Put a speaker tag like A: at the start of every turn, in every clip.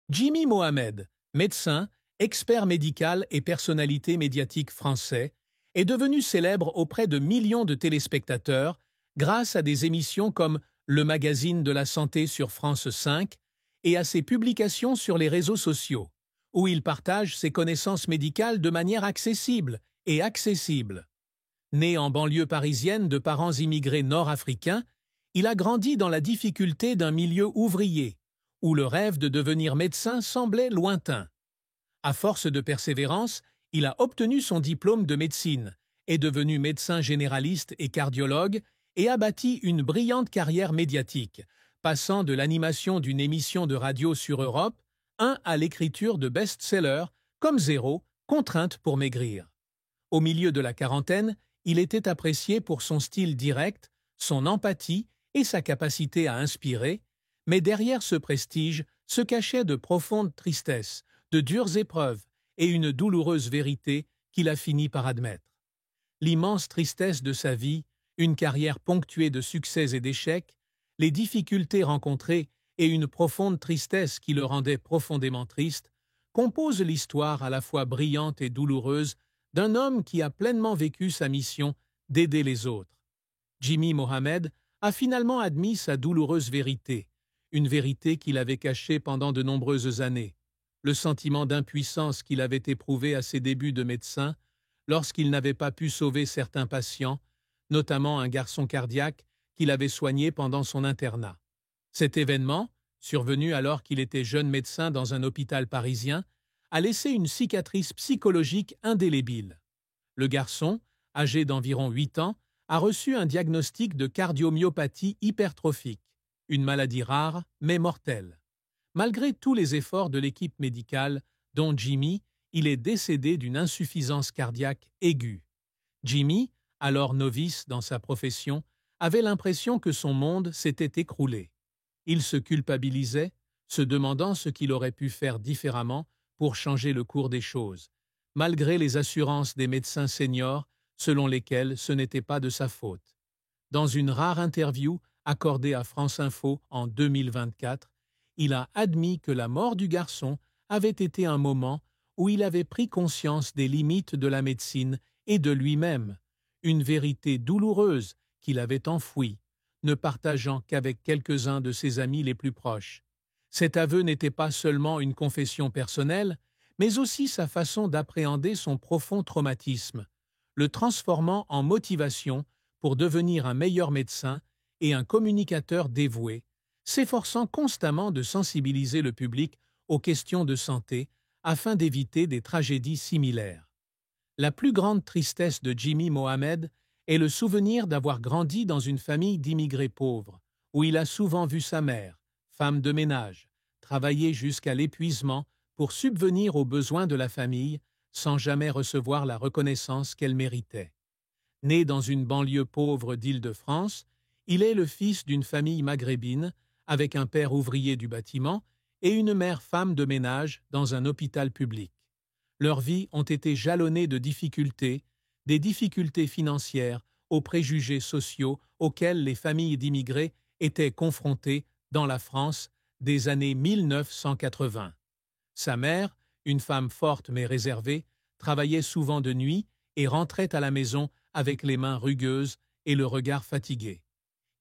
A: Jimmy Mohamed, médecin, expert médical et personnalité médiatique français, est devenu célèbre auprès de millions de téléspectateurs grâce à des émissions comme Le Magazine de la Santé sur France 5 et à ses publications sur les réseaux sociaux, où il partage ses connaissances médicales de manière accessible et accessible. Né en banlieue parisienne de parents immigrés nord-africains, il a grandi dans la difficulté d'un milieu ouvrier, où le rêve de devenir médecin semblait lointain. À force de persévérance, il a obtenu son diplôme de médecine, est devenu médecin généraliste et cardiologue et a bâti une brillante carrière médiatique, passant de l'animation d'une émission de radio sur Europe 1 à l'écriture de best-sellers comme Zéro, Contrainte pour maigrir. Au milieu de la quarantaine, il était apprécié pour son style direct, son empathie et sa capacité à inspirer, mais derrière ce prestige se cachait de profondes tristesses, de dures épreuves et une douloureuse vérité qu'il a fini par admettre. L'immense tristesse de sa vie, une carrière ponctuée de succès et d'échecs, les difficultés rencontrées et une profonde tristesse qui le rendait profondément triste, composent l'histoire à la fois brillante et douloureuse d'un homme qui a pleinement vécu sa mission d'aider les autres. Jimmy Mohamed a finalement admis sa douloureuse vérité, une vérité qu'il avait cachée pendant de nombreuses années, le sentiment d'impuissance qu'il avait éprouvé à ses débuts de médecin lorsqu'il n'avait pas pu sauver certains patients, notamment un garçon cardiaque qu'il avait soigné pendant son internat. Cet événement, survenu alors qu'il était jeune médecin dans un hôpital parisien, a laissé une cicatrice psychologique indélébile. Le garçon, âgé d'environ 8 ans, a reçu un diagnostic de cardiomyopathie hypertrophique, une maladie rare mais mortelle. Malgré tous les efforts de l'équipe médicale, dont Jimmy, il est décédé d'une insuffisance cardiaque aiguë. Jimmy, alors novice dans sa profession, avait l'impression que son monde s'était écroulé. Il se culpabilisait, se demandant ce qu'il aurait pu faire différemment pour changer le cours des choses, malgré les assurances des médecins seniors selon lesquelles ce n'était pas de sa faute. Dans une rare interview accordée à France Info en 2024, il a admis que la mort du garçon avait été un moment où il avait pris conscience des limites de la médecine et de lui-même, une vérité douloureuse qu'il avait enfouie, ne partageant qu'avec quelques-uns de ses amis les plus proches. Cet aveu n'était pas seulement une confession personnelle, mais aussi sa façon d'appréhender son profond traumatisme, le transformant en motivation pour devenir un meilleur médecin et un communicateur dévoué, s'efforçant constamment de sensibiliser le public aux questions de santé afin d'éviter des tragédies similaires. La plus grande tristesse de Jimmy Mohamed est le souvenir d'avoir grandi dans une famille d'immigrés pauvres, où il a souvent vu sa mère, femme de ménage, travailler jusqu'à l'épuisement pour subvenir aux besoins de la famille sans jamais recevoir la reconnaissance qu'elle méritait. Né dans une banlieue pauvre d'Île-de-France, il est le fils d'une famille maghrébine avec un père ouvrier du bâtiment et une mère femme de ménage dans un hôpital public. Leurs vies ont été jalonnées de difficultés, des difficultés financières aux préjugés sociaux auxquels les familles d'immigrés étaient confrontées dans la France des années 1980. Sa mère, une femme forte mais réservée, travaillait souvent de nuit et rentrait à la maison avec les mains rugueuses et le regard fatigué.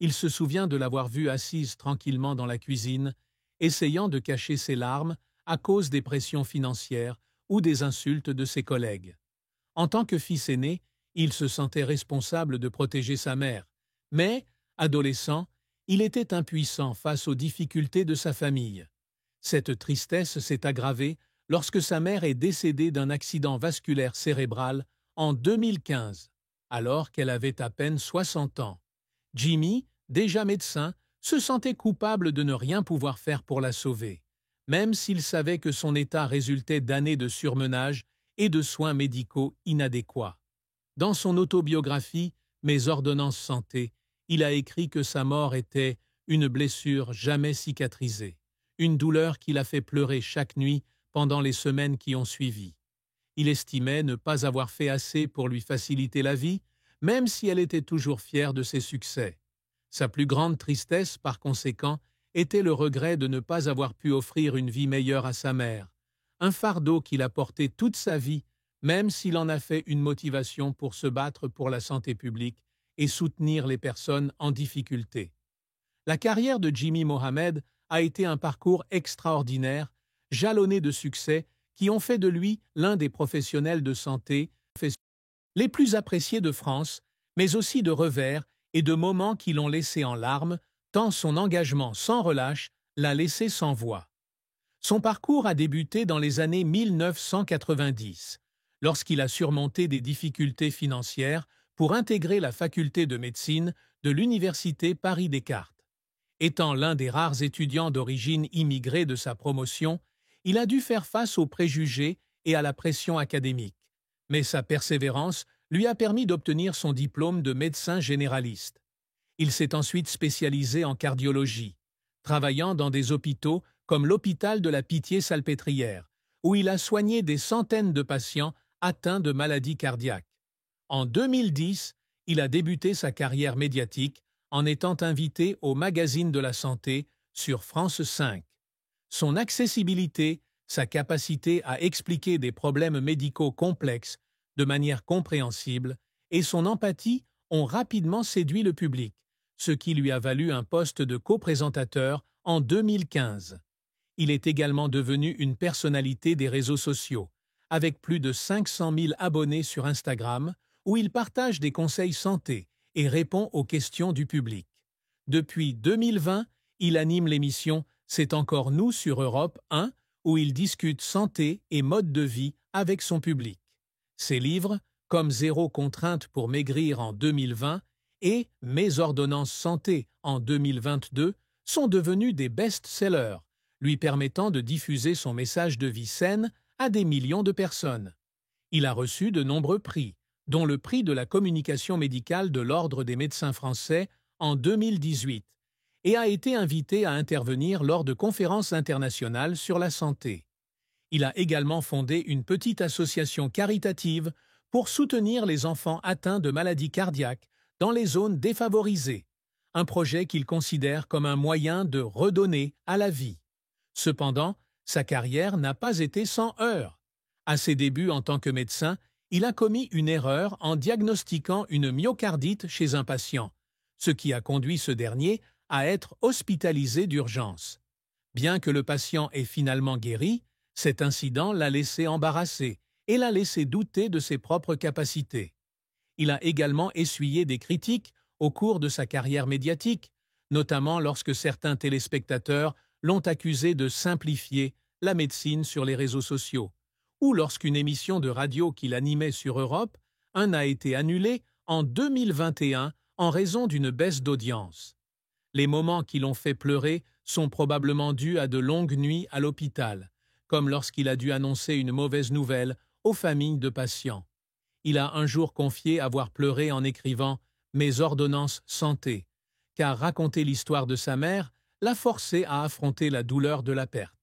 A: Il se souvient de l'avoir vue assise tranquillement dans la cuisine, essayant de cacher ses larmes à cause des pressions financières ou des insultes de ses collègues. En tant que fils aîné, il se sentait responsable de protéger sa mère, mais, adolescent, il était impuissant face aux difficultés de sa famille. Cette tristesse s'est aggravée lorsque sa mère est décédée d'un accident vasculaire cérébral en 2015, alors qu'elle avait à peine 60 ans. Jimmy, déjà médecin, se sentait coupable de ne rien pouvoir faire pour la sauver, même s'il savait que son état résultait d'années de surmenage et de soins médicaux inadéquats. Dans son autobiographie « Mes ordonnances santé », il a écrit que sa mort était une blessure jamais cicatrisée, une douleur qui l'a fait pleurer chaque nuit pendant les semaines qui ont suivi. Il estimait ne pas avoir fait assez pour lui faciliter la vie, même si elle était toujours fière de ses succès. Sa plus grande tristesse, par conséquent, était le regret de ne pas avoir pu offrir une vie meilleure à sa mère, un fardeau qu'il a porté toute sa vie, même s'il en a fait une motivation pour se battre pour la santé publique et soutenir les personnes en difficulté. La carrière de Jimmy Mohamed a été un parcours extraordinaire, jalonné de succès qui ont fait de lui l'un des professionnels de santé les plus appréciés de France, mais aussi de revers et de moments qui l'ont laissé en larmes, tant son engagement sans relâche l'a laissé sans voix. Son parcours a débuté dans les années 1990, lorsqu'il a surmonté des difficultés financières pour intégrer la faculté de médecine de l'Université Paris-Descartes. Étant l'un des rares étudiants d'origine immigrée de sa promotion, il a dû faire face aux préjugés et à la pression académique. Mais sa persévérance lui a permis d'obtenir son diplôme de médecin généraliste. Il s'est ensuite spécialisé en cardiologie, travaillant dans des hôpitaux comme l'hôpital de la Pitié-Salpêtrière, où il a soigné des centaines de patients atteints de maladies cardiaques. En 2010, il a débuté sa carrière médiatique en étant invité au Magazine de la Santé sur France 5. Son accessibilité, sa capacité à expliquer des problèmes médicaux complexes de manière compréhensible et son empathie ont rapidement séduit le public, ce qui lui a valu un poste de co-présentateur en 2015. Il est également devenu une personnalité des réseaux sociaux, avec plus de 500 000 abonnés sur Instagram, où il partage des conseils santé et répond aux questions du public. Depuis 2020, il anime l'émission C'est encore nous sur Europe 1, où il discute santé et mode de vie avec son public. Ses livres, comme Zéro contrainte pour maigrir en 2020 et Mes ordonnances santé en 2022, sont devenus des best-sellers, lui permettant de diffuser son message de vie saine à des millions de personnes. Il a reçu de nombreux prix, dont le prix de la communication médicale de l'Ordre des médecins français en 2018, et a été invité à intervenir lors de conférences internationales sur la santé. Il a également fondé une petite association caritative pour soutenir les enfants atteints de maladies cardiaques dans les zones défavorisées, un projet qu'il considère comme un moyen de redonner à la vie. Cependant, sa carrière n'a pas été sans heurts. À ses débuts en tant que médecin, il a commis une erreur en diagnostiquant une myocardite chez un patient, ce qui a conduit ce dernier à être hospitalisé d'urgence. Bien que le patient ait finalement guéri, cet incident l'a laissé embarrassé et l'a laissé douter de ses propres capacités. Il a également essuyé des critiques au cours de sa carrière médiatique, notamment lorsque certains téléspectateurs l'ont accusé de simplifier la médecine sur les réseaux sociaux, ou lorsqu'une émission de radio qu'il animait sur Europe 1 a été annulée en 2021 en raison d'une baisse d'audience. Les moments qui l'ont fait pleurer sont probablement dus à de longues nuits à l'hôpital, comme lorsqu'il a dû annoncer une mauvaise nouvelle aux familles de patients. Il a un jour confié avoir pleuré en écrivant « Mes ordonnances santé », car raconter l'histoire de sa mère l'a forcé à affronter la douleur de la perte.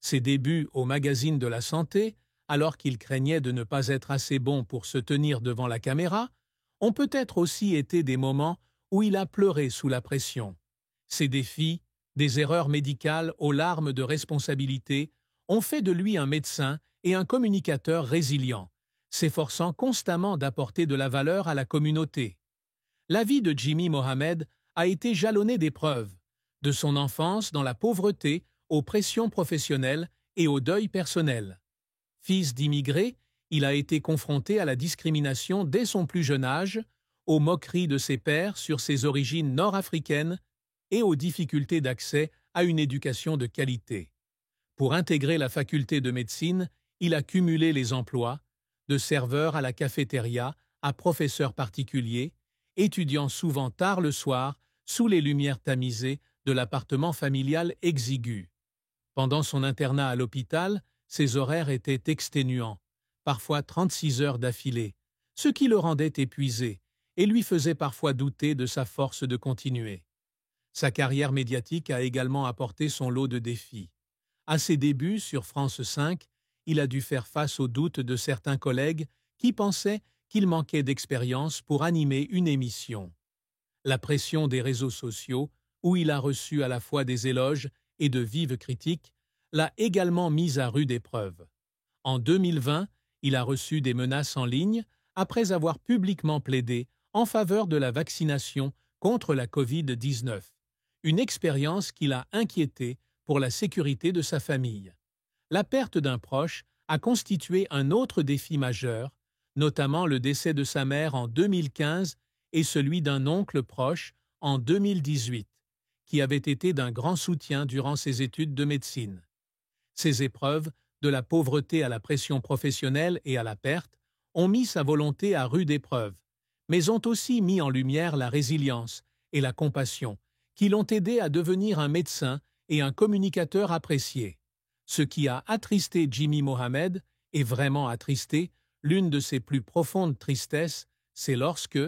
A: Ses débuts au Magazine de la Santé, alors qu'il craignait de ne pas être assez bon pour se tenir devant la caméra, ont peut-être aussi été des moments où il a pleuré sous la pression. Ces défis, des erreurs médicales aux larmes de responsabilité, ont fait de lui un médecin et un communicateur résilient, s'efforçant constamment d'apporter de la valeur à la communauté. La vie de Jimmy Mohamed a été jalonnée d'épreuves, de son enfance dans la pauvreté aux pressions professionnelles et au deuil personnel. Fils d'immigrés, il a été confronté à la discrimination dès son plus jeune âge, aux moqueries de ses pairs sur ses origines nord-africaines et aux difficultés d'accès à une éducation de qualité. Pour intégrer la faculté de médecine, il a cumulé les emplois, de serveur à la cafétéria à professeur particulier, étudiant souvent tard le soir sous les lumières tamisées de l'appartement familial exigu. Pendant son internat à l'hôpital, ses horaires étaient exténuants, parfois 36 heures d'affilée, ce qui le rendait épuisé et lui faisait parfois douter de sa force de continuer. Sa carrière médiatique a également apporté son lot de défis. À ses débuts sur France 5, il a dû faire face aux doutes de certains collègues qui pensaient qu'il manquait d'expérience pour animer une émission. La pression des réseaux sociaux, où il a reçu à la fois des éloges et de vives critiques, l'a également mis à rude épreuve. En 2020, il a reçu des menaces en ligne après avoir publiquement plaidé en faveur de la vaccination contre la Covid-19, une expérience qui l'a inquiété pour la sécurité de sa famille. La perte d'un proche a constitué un autre défi majeur, notamment le décès de sa mère en 2015 et celui d'un oncle proche en 2018, qui avait été d'un grand soutien durant ses études de médecine. Ces épreuves, de la pauvreté à la pression professionnelle et à la perte, ont mis sa volonté à rude épreuve, mais ont aussi mis en lumière la résilience et la compassion, qui l'ont aidé à devenir un médecin et un communicateur apprécié. Ce qui a attristé Jimmy Mohamed, et vraiment attristé, l'une de ses plus profondes tristesses, c'est lorsque,